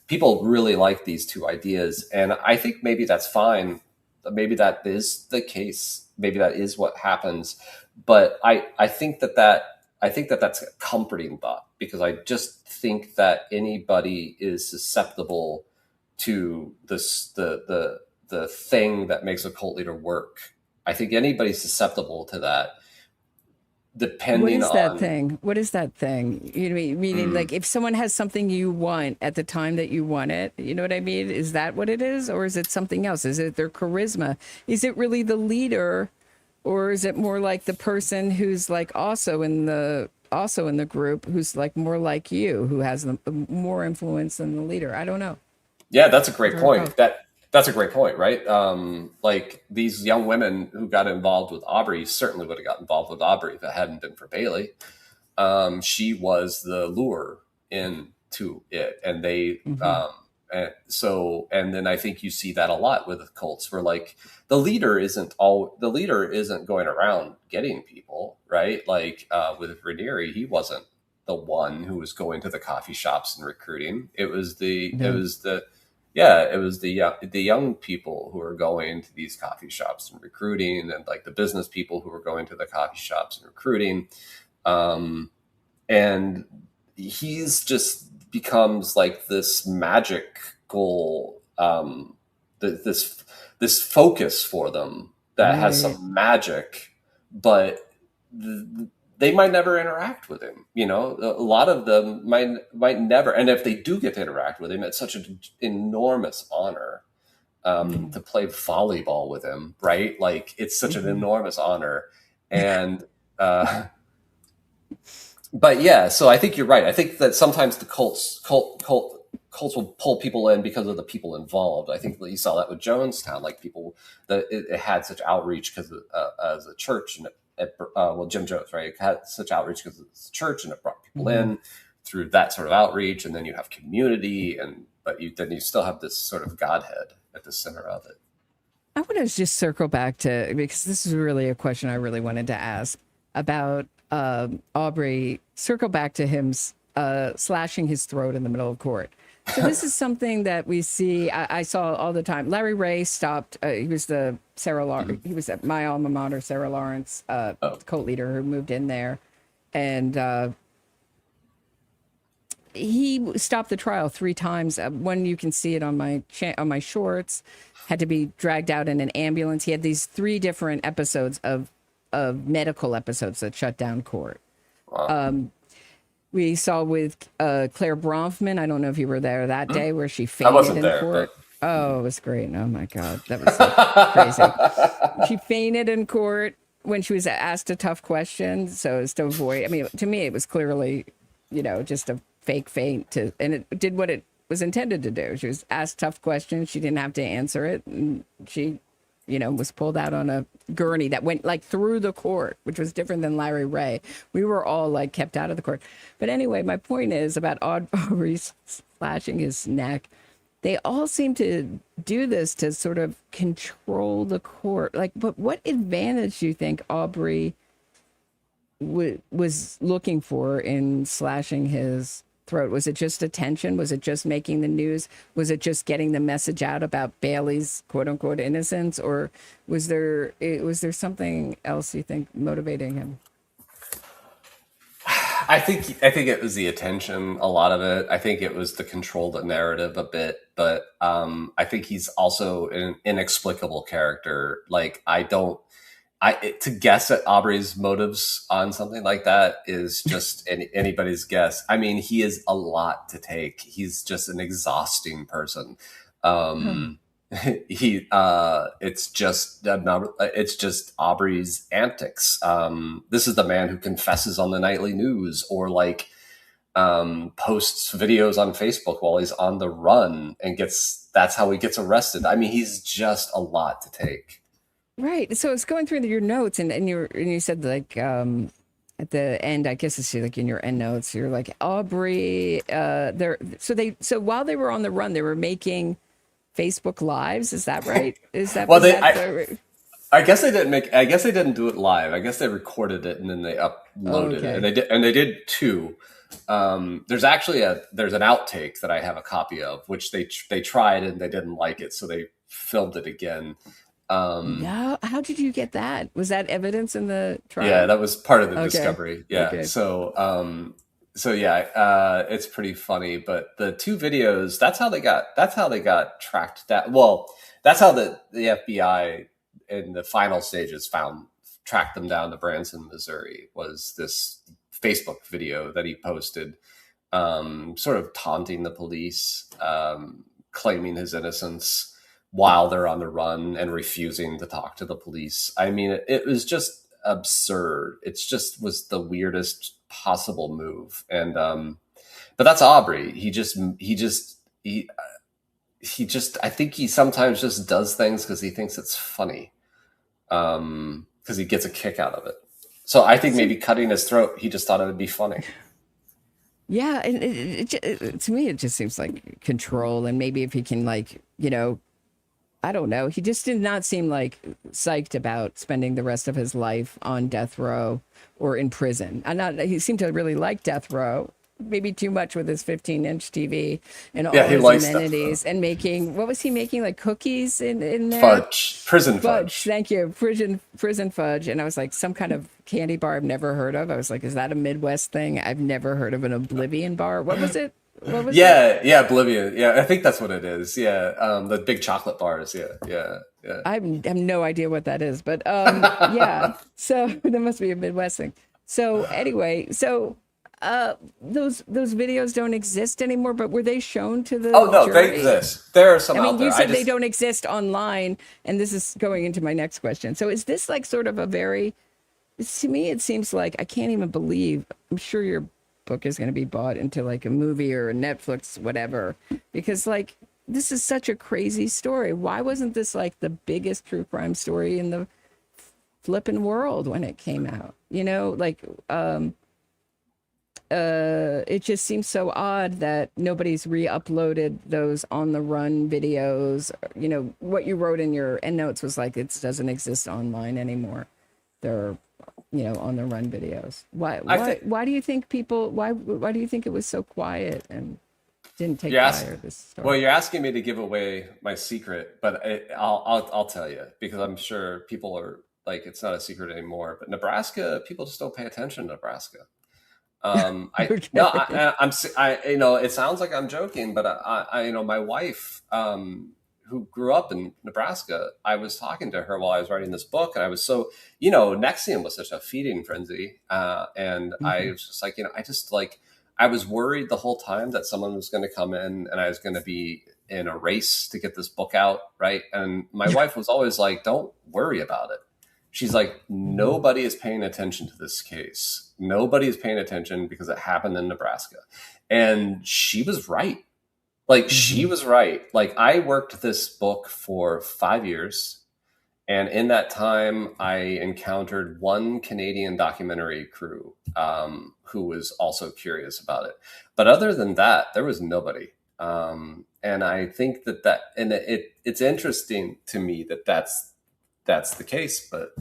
People really like these two ideas, and I think maybe that's fine. Maybe that is the case. Maybe that is what happens. But I think that I think that that's a comforting thought, because I just think that anybody is susceptible to this, the thing that makes a cult leader work. I think anybody's susceptible to that, depending What is that on thing? What is that thing? You know, meaning like if someone has something you want at the time that you want it, you know what I mean? Is that what it is? Or is it something else? Is it their charisma? Is it really the leader? Or is it more like the person who's like also in the group, who's like more like you, who has more influence than the leader? I don't know. Yeah, that's a great point. That's a great point, right? Like these young women who got involved with Aubrey certainly would have got involved with Aubrey if it hadn't been for Bailey. She was the lure into it, and they and then I think you see that a lot with the cults, where like the leader isn't going around getting people, right? Like with Raniere, he wasn't the one who was going to the coffee shops and recruiting. It was the young people who were going to these coffee shops and recruiting, and like the business people who were going to the coffee shops and recruiting. And he's just becomes like this magical, this focus for them that has some magic, but they might never interact with him. You know, a lot of them might never. And if they do get to interact with him, it's such an enormous honor to play volleyball with him, right? Like it's such an enormous honor. And, but yeah, so I think you're right. I think that sometimes the cults will pull people in because of the people involved. I think that you saw that with Jonestown, like people that it had such outreach because as a church, and Jim Jones, right? It had such outreach because it's a church, and it brought people in through that sort of outreach, and then you have community, but you still have this sort of Godhead at the center of it. I want to just circle back to, because this is really a question I really wanted to ask about Aubrey. Circle back to him slashing his throat in the middle of court. So this is something that we see. I saw all the time. Larry Ray stopped. He was the he was at my alma mater, Sarah Lawrence, cult leader who moved in there, and he stopped the trial 3 times. One, you can see it on my shorts. Had to be dragged out in an ambulance. He had these 3 different episodes of medical episodes that shut down court. Wow. We saw with Claire Bronfman. I don't know if you were there that day, where she fainted in court. But... Oh, it was great. Oh my God, that was so crazy. She fainted in court when she was asked a tough question, so as to avoid. I mean, to me, it was clearly, just a fake faint. And it did what it was intended to do. She was asked tough questions. She didn't have to answer it, and she, was pulled out on a gurney that went like through the court, which was different than Larry Ray. We were all like kept out of the court. But anyway, my point is about Aubrey slashing his neck. They all seem to do this to sort of control the court. Like, but what advantage do you think Aubrey was looking for in slashing his throat? Was it just attention? Was it just making the news? Was it just getting the message out about Bailey's quote unquote innocence? Or was there something else you think motivating him? I think it was the attention, a lot of it. I think it was the control the narrative a bit, but I think he's also an inexplicable character. Like to guess at Aubrey's motives on something like that is just anybody's guess. I mean, he is a lot to take. He's just an exhausting person. It's just Aubrey's antics. This is the man who confesses on the nightly news, or like posts videos on Facebook while he's on the run, and that's how he gets arrested. I mean, he's just a lot to take. Right. So it's going through your notes, and you said like at the end, I guess it's like in your end notes, you're like Aubrey. So while they were on the run, they were making Facebook Lives. Is that right? Is that well? I guess they didn't do it live. I guess they recorded it and then they uploaded it, and they did 2. There's an outtake that I have a copy of, which they tried and they didn't like it, so they filmed it again. No, how did you get that? Was that evidence in the trial? Yeah, that was part of the Okay. discovery. Yeah. Okay. So yeah, it's pretty funny. But the two videos, that's how they got tracked down. Well, that's how the FBI in the final stages tracked them down to Branson, Missouri, was this Facebook video that he posted, sort of taunting the police, claiming his innocence while they're on the run and refusing to talk to the police. I mean, it was just absurd. It just was the weirdest possible move. And but that's Aubrey. He I think he sometimes just does things because he thinks it's funny, because he gets a kick out of it. So I think maybe cutting his throat, he just thought it would be funny. Yeah, and to me, it just seems like control. And maybe if he can, like, I don't know. He just did not seem like psyched about spending the rest of his life on death row or in prison. He seemed to really like death row, maybe too much with his 15-inch TV and all his amenities, and what was he making? Like cookies in there? Prison fudge. Thank you. Prison fudge. And I was like, some kind of candy bar I've never heard of. I was like, is that a Midwest thing? I've never heard of an Oblivion bar. What was it? Yeah, Oblivion. Yeah, I think that's what it is. Yeah, the big chocolate bars. Yeah. I have no idea what that is, but yeah. So that must be a Midwest thing. So anyway, those videos don't exist anymore. But were they shown to the? Oh no, jury? They exist. There are some out there. You said they don't exist online, and this is going into my next question. So is this like sort of a very? To me, it seems like I can't even believe. I'm sure your book is going to be bought into like a movie or a Netflix, whatever, because like this is such a crazy story. Why wasn't this like the biggest true crime story in the flipping world when it came out? It just seems so odd that nobody's re-uploaded those on the run videos. What you wrote in your endnotes was like, it doesn't exist online anymore. They're on the run videos. Why do you think why do you think it was so quiet and didn't take fire, this story? Well, you're asking me to give away my secret, but I'll tell you, because I'm sure people are like, it's not a secret anymore, but Nebraska, people just don't pay attention to Nebraska. Okay. It sounds like I'm joking, but my wife, who grew up in Nebraska, I was talking to her while I was writing this book, and I was so, NXIVM was such a feeding frenzy. And I was just like, I was worried the whole time that someone was going to come in and I was going to be in a race to get this book out. Right. And my wife was always like, don't worry about it. She's like, nobody is paying attention to this case. Nobody is paying attention because it happened in Nebraska. And she was right. She was right. I worked this book for 5 years. And in that time, I encountered one Canadian documentary crew who was also curious about it. But other than that, there was nobody. And I think it's interesting to me that's the case. But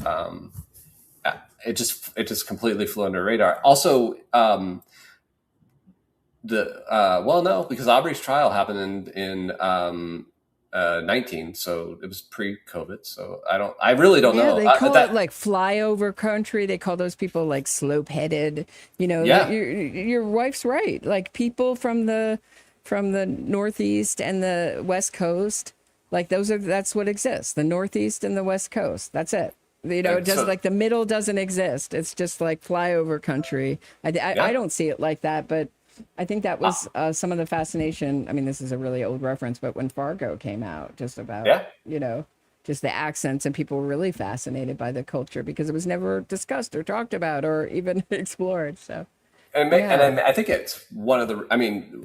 it just completely flew under the radar. Also, no, because Aubrey's trial happened in 19, so it was pre-COVID. So I really don't know. They call it like flyover country. They call those people like slope-headed. Your wife's right. Like people from the Northeast and the West Coast, like that's what exists. The Northeast and the West Coast. That's it. It doesn't, like the middle doesn't exist. It's just like flyover country. I don't see it like that, but I think that was some of the fascination. I mean, this is a really old reference, but when Fargo came out, just about, just the accents, and people were really fascinated by the culture because it was never discussed or talked about or even explored. So, and I think it's one of the,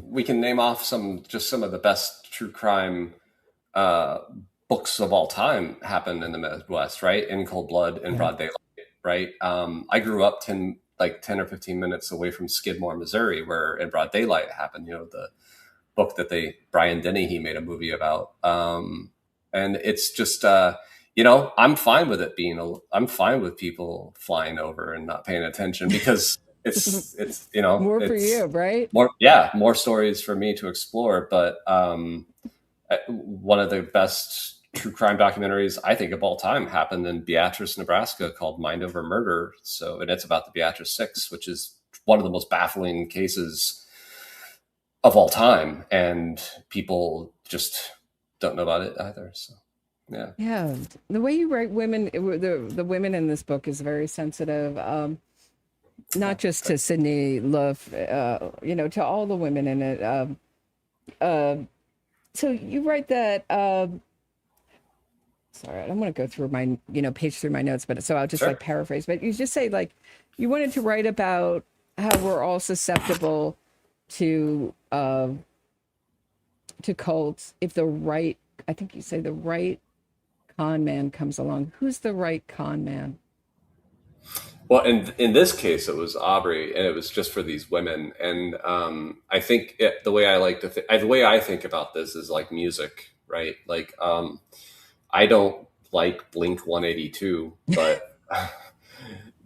we can name off some of the best true crime books of all time happened in the Midwest, right? In Cold Blood and Broad Daylight, right? I grew up 10 or 15 minutes away from Skidmore, Missouri, where In Broad Daylight happened, the book that Brian Denny, he made a movie about. And it's just, I'm fine with it I'm fine with people flying over and not paying attention because it's more for you, right? More stories for me to explore. But one of the best true crime documentaries I think of all time happened in Beatrice, Nebraska, called Mind Over Murder. So, and it's about the Beatrice Six, which is one of the most baffling cases of all time, and people just don't know about it either. So, yeah. Yeah, the way you write women, the women in this book is very sensitive. Not just to Sydney Loofe, to all the women in it. So you write that. Sorry, I don't want to go through my, page through my notes, but so I'll just like paraphrase. But you just say like you wanted to write about how we're all susceptible to cults if the right, I think you say the right con man comes along. Who's the right con man? Well, in this case, it was Aubrey, and it was just for these women. And I think the way I think about this is like music, right? Like, I don't like Blink 182,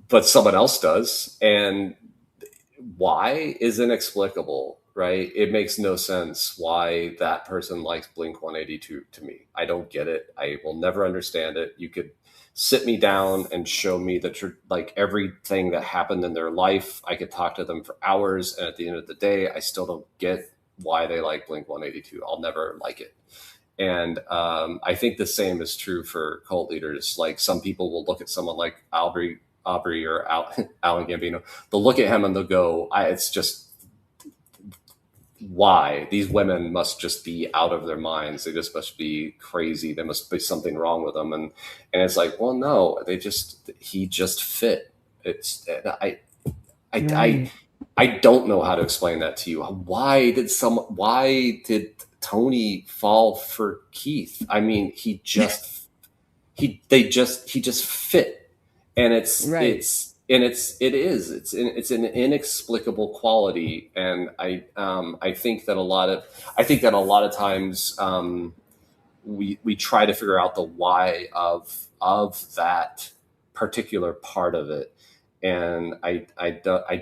but someone else does, and why is inexplicable, right? It makes no sense why that person likes Blink 182 to me. I don't get it. I will never understand it. You could sit me down and show me like everything that happened in their life. I could talk to them for hours, and at the end of the day, I still don't get why they like Blink 182. I'll never like it. And I think the same is true for cult leaders. Like some people will look at someone like Aubrey or Alan Gambino. They'll look at him and they'll go, it's just, why? These women must just be out of their minds. They just must be crazy. There must be something wrong with them. And it's like, well, no, he just fit. I don't know how to explain that to you. Why did Toni fall for Keith? I mean, he just fit, and it's an inexplicable quality. And I think that a lot of times we try to figure out the why of that particular part of it. And I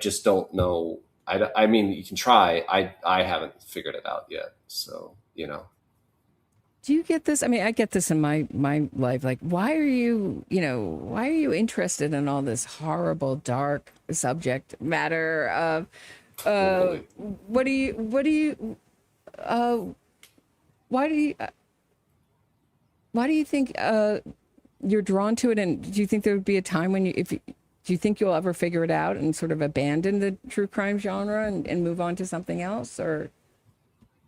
just don't know. I mean, you can try. I haven't figured it out yet. So, Do you get this? I mean, I get this in my life. Like, why are you interested in all this horrible, dark subject matter? Totally. Why do you think you're drawn to it? And do you think there would be a time when do you think you'll ever figure it out and sort of abandon the true crime genre and move on to something else? Or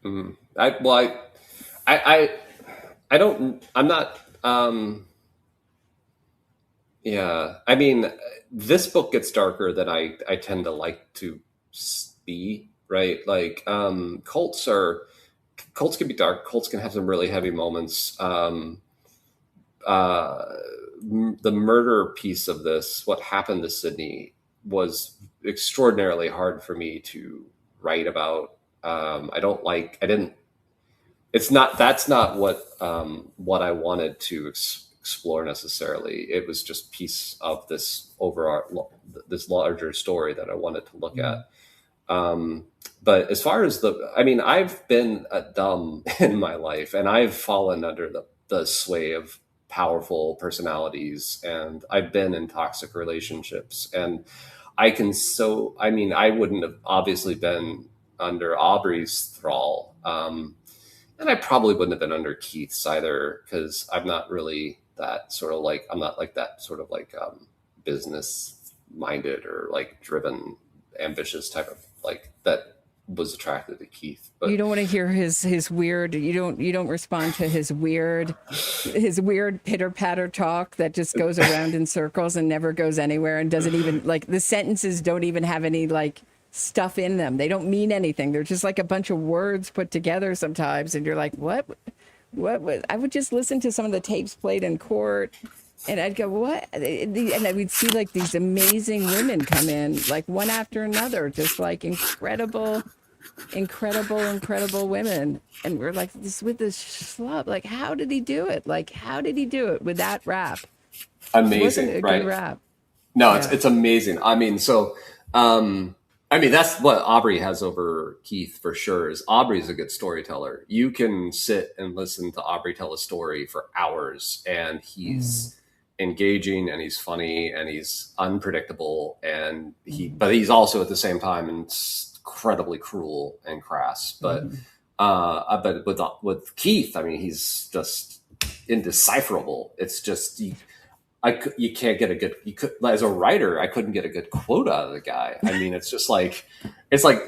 I mean, this book gets darker than I tend to like to be, right? Like, cults can be dark. Cults can have some really heavy moments. The murder piece of this, what happened to Sydney, was extraordinarily hard for me to write about. That's not what I wanted to explore necessarily. It was just piece of this this larger story that I wanted to look at. But as far as I've been dumb in my life, and I've fallen under the sway of powerful personalities, and I've been in toxic relationships, and I wouldn't have obviously been under Aubrey's thrall. And I probably wouldn't have been under Keith's either, because I'm not really that sort of like, business minded or like driven, ambitious type of like that was attracted to Keith. But you don't want to hear his weird, you don't respond to his weird pitter patter talk that just goes around in circles and never goes anywhere, and doesn't even, like, the sentences don't even have any like stuff in them. They don't mean anything. They're just like a bunch of words put together sometimes, and you're like, what was, I would just listen to some of the tapes played in court, and I'd go, what? And I would see like these amazing women come in, like one after another, just like incredible women. And we're like, with this schlub, like, how did he do it? Like, how did he do it with that rap? Amazing, It wasn't a right? good rap. No, Yeah. it's amazing. I mean, so, I mean, that's what Aubrey has over Keith for sure. Is Aubrey's a good storyteller. You can sit and listen to Aubrey tell a story for hours, and he's engaging, and he's funny, and he's unpredictable, and but he's also at the same time incredibly cruel and crass. But with Keith, I mean, he's just indecipherable. It's just you can't get a good, as a writer, I couldn't get a good quote out of the guy. I mean, it's like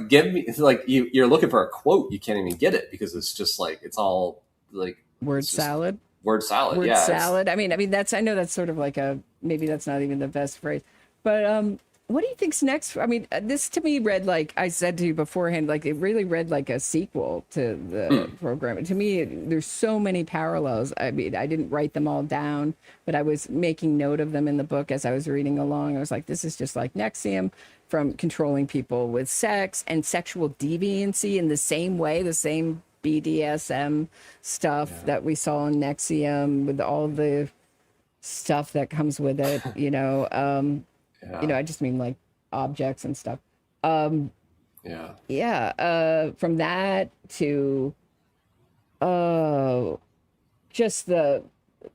give me, it's like you're looking for a quote, you can't even get it because it's just like, it's all like Word salad. Word salad. I mean, I know that's sort of like maybe that's not even the best phrase, but what do you think's next? I mean, this to me read like I said to you beforehand, like it really read like a sequel to the program. To me, there's so many parallels. I mean, I didn't write them all down, but I was making note of them in the book as I was reading along. I was like, this is just like NXIVM, from controlling people with sex and sexual deviancy in the same way, the same BDSM stuff that we saw in NXIVM with all the stuff that comes with it, you know. I just mean like objects and stuff. From that to just the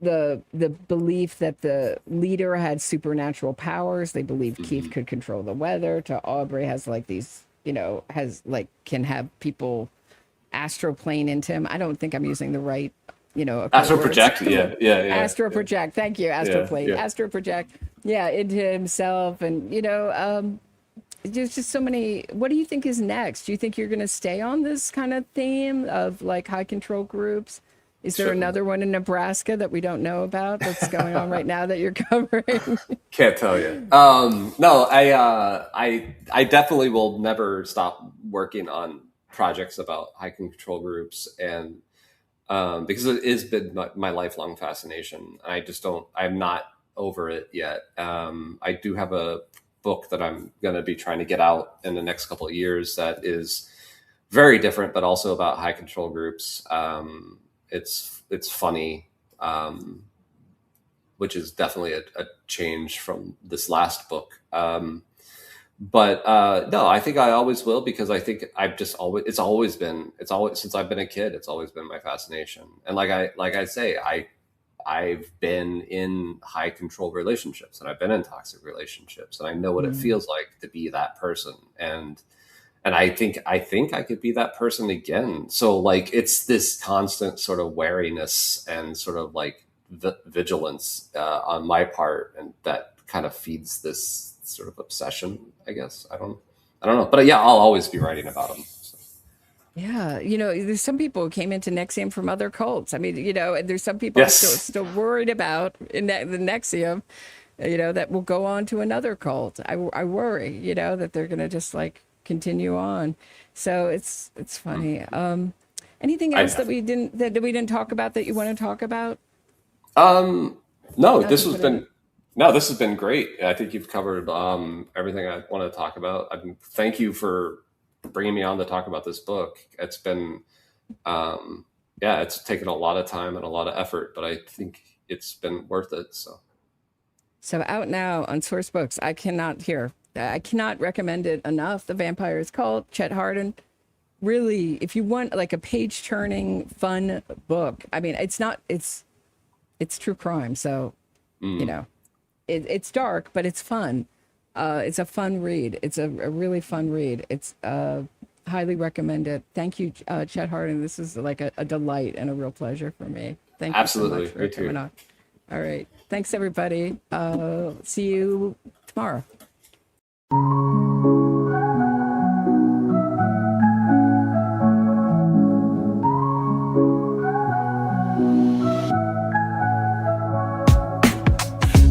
belief that the leader had supernatural powers. They believed Keith could control the weather. To Aubrey has like these, can have people astroplane into him. I don't think I'm using the right, astral project. Yeah. Astro project. Thank you. Astroplane. Astro project. Yeah, into himself, and there's just so many. What do you think is next? Do you think you're going to stay on this kind of theme of like high control groups? Is there another one in Nebraska that we don't know about that's going on right now that you're covering? Can't tell you. No, I definitely will never stop working on projects about high control groups, and because it has been my lifelong fascination. I'm not over it yet. I do have a book that I'm going to be trying to get out in the next couple of years that is very different, but also about high control groups. It's funny, which is definitely a change from this last book. But no, I think I always will, because I think since I've been a kid, it's always been my fascination. And like I say, I've been in high control relationships, and I've been in toxic relationships, and I know what it feels like to be that person. And I think I could be that person again. So like, it's this constant sort of wariness and sort of like vigilance on my part, and that kind of feeds this sort of obsession, I guess. I don't know, but yeah, I'll always be writing about them. So. Yeah, there's some people who came into NXIVM from other cults. I mean, and there's some people still worried about in the NXIVM, that will go on to another cult. I worry, that they're going to just like continue on. So it's funny. Anything else that we didn't talk about that you want to talk about? No, this has been great. I think you've covered everything I want to talk about. Thank you for bringing me on to talk about this book. It's been, it's taken a lot of time and a lot of effort, but I think it's been worth it. So out now on Source Books. I cannot recommend it enough. The Vampire's Cult, Chet Hardin. Really, if you want like a page turning, fun book, I mean, it's true crime. So, it's dark, but it's fun. It's a fun read. It's a really fun read. It's highly recommended. Thank you, Chet Hardin. This is like a delight and a real pleasure for me. Thank you so much for coming on. All right. Thanks, everybody. See you tomorrow.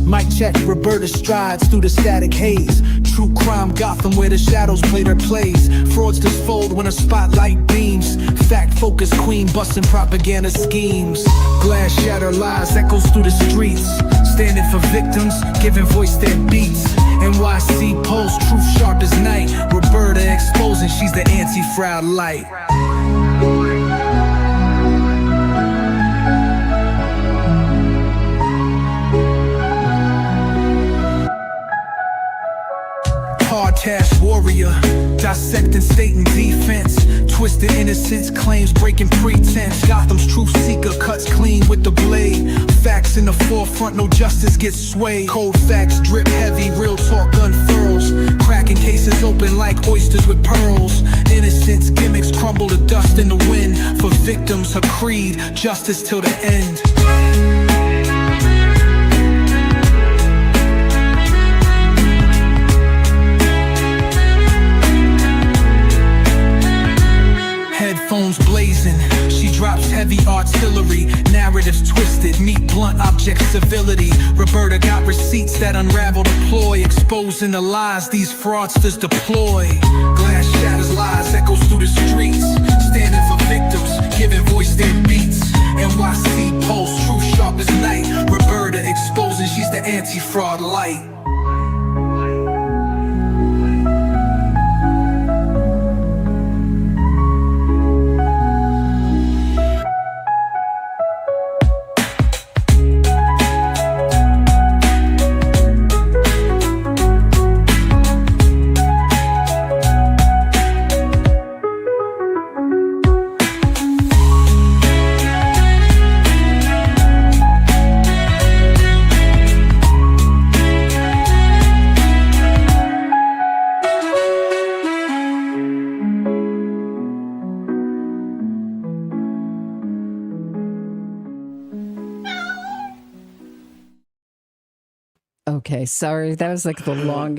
Mic check, Roberta strides through the static haze. True crime Gotham where the shadows play their plays. Fraudsters fold when a spotlight beams. Fact-focused queen busting propaganda schemes. Glass shatter lies echoes through the streets. Standing for victims, giving voice their beats. NYC Pulse, truth sharp as night. Roberta exposing, she's the anti-fraud light. Cash warrior, dissecting state and defense. Twisted innocence, claims breaking pretense. Gotham's truth seeker cuts clean with the blade. Facts in the forefront, no justice gets swayed. Cold facts drip heavy, real talk unfurls. Cracking cases open like oysters with pearls. Innocence gimmicks crumble to dust in the wind. For victims, a creed, justice till the end. Headphones blazing, she drops heavy artillery. Narratives twisted, meet blunt object civility. Roberta got receipts that unravel the ploy, exposing the lies these fraudsters deploy. Glass shatters lies, echoes through the streets. Standing for victims, giving voice their beats. NYC Pulse, true sharp as night. Roberta exposing, she's the anti-fraud light. Okay, sorry. That was like the longest.